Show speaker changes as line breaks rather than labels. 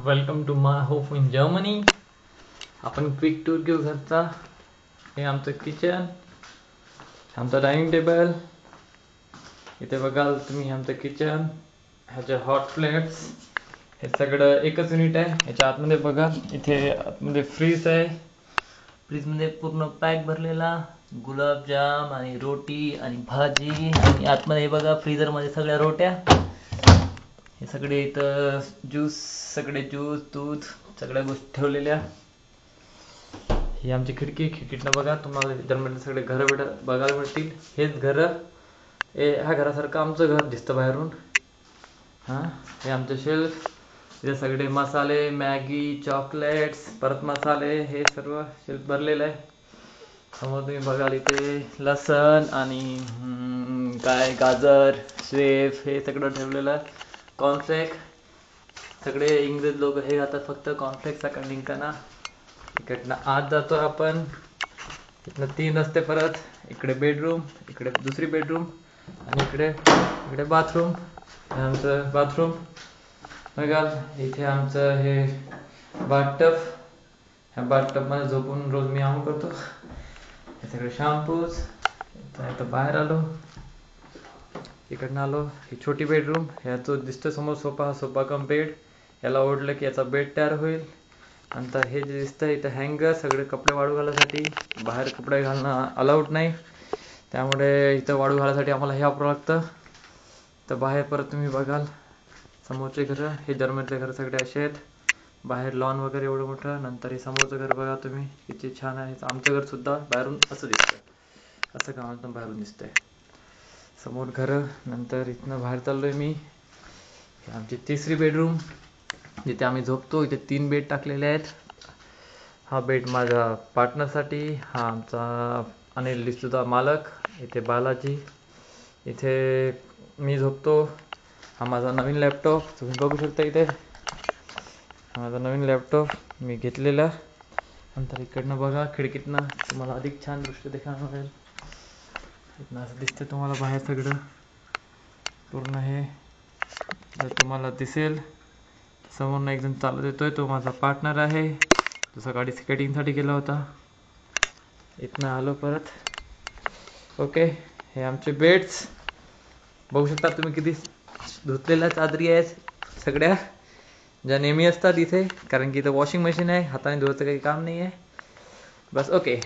Welcome to my home in Germany. आपण quick tour घेऊ घरचा. हे आमचं किचन, आमचा डायनिंग टेबल. इथे बघाल तुम्ही आमचं किचन. ह्याचे हॉट प्लेट्स, हे सगळं एकच युनिट आहे. ह्याच्या आतमध्ये बघा, इथे आतमध्ये फ्रीज आहे. फ्रीजमध्ये पूर्ण पॅक भरलेला गुलाबजाम आणि रोटी आणि भाजी. आणि आतमध्ये बघा फ्रीजरमध्ये सगळ्या रोट्या. हे सगळे इथं ज्यूस दूध सगळ्या गोष्टी ठेवलेल्या. ही आमची खिडकीतनं बघा तुम्हाला जर्मनीत सगळे घरं बघायला मिळतील. हेच घरं. ह्या घरासारखं आमचं घर दिसतं बाहेरून. हे आमचे शेल्फ. इथे सगळे मसाले, मॅगी, चॉकलेट्स, परत मसाले, हे सर्व शेल्फ भरलेलं आहे. समोर तुम्ही बघाल इथे लसण आणि गाजर, शेफ, हे सगळं ठेवलेलं आहे. कॉर्नफ्लेक, सगळे इंग्रज लोक हे खातात फक्त कॉर्नफ्लेक्सचा कंडिंकाना. इकडनं आत जातो आपण. इथनं 3 रस्ते. परत इकडे बेडरूम, इकडे दुसरी बेडरूम आणि इकडे बाथरूम. हे आमचं बाथरूम. बघाल इथे आमचं हे बाथटब. ह्या बाथटबमध्ये झोपून रोज मी आंघोळ करतो. हे सगळे शॅम्पूज. इथं बाहेर आलो, इकडनं आलो. ही छोटी बेडरूम. ह्याचं दिसतं समोर सोफा कम बेड. याला ओढलं की याचा बेड तयार होईल. नंतर हे जे दिसतं इथं हँगर, सगळे कपडे वाळू घालायसाठी. बाहेर कपडे घालणं अलाउड नाही, त्यामुळे इथं वाळू घालायसाठी आम्हाला हे वापरावं लागतं. तर बाहेर परत तुम्ही बघाल समोरचे घरं. हे जर्मनीतले घरं सगळे असे आहेत. बाहेर लॉन वगैरे एवढं मोठं. नंतर हे समोरचं घर बघा तुम्ही, किती छान आहे. आमचं घर सुद्धा बाहेरून असं दिसतं. असं गावातून बाहेरून दिसतंय समोर घरं. नंतर इथनं बाहेर चाललोय मी. ही आमची तिसरी बेडरूम, जिथे आम्ही झोपतो. इथे 3 बेड टाकलेले आहेत. हा बेड माझ्या पार्टनरसाठी. हा आमचा अनिल डिसूजा मालक. इथे बालाजी. इथे मी झोपतो. हा माझा नवीन लॅपटॉप तुम्ही बघू शकता इथे. हा माझा नवीन लॅपटॉप मी घेतलेला. नंतर इकडनं बघा खिडकीतनं तुम्हाला अधिक छान दृश्य दिसायला मिळेल. इथनं असं दिसतं तुम्हाला बाहेर सगळं पूर्ण. हे जर तुम्हाला दिसेल, समोरनं एक जण चालत येतोय, तो माझा पार्टनर आहे. तो सकाळी स्केटिंगसाठी गेला होता. इथनं आलो परत. ओके, हे आमचे बेड्स बघू शकता तुम्ही. किती धुतलेल्या चादरी आहेत सगळ्या, ज्या नेहमी असतात इथे, कारण की इथं वॉशिंग मशीन आहे. हाताने धुवायचं काही काम नाही आहे. बस. ओके.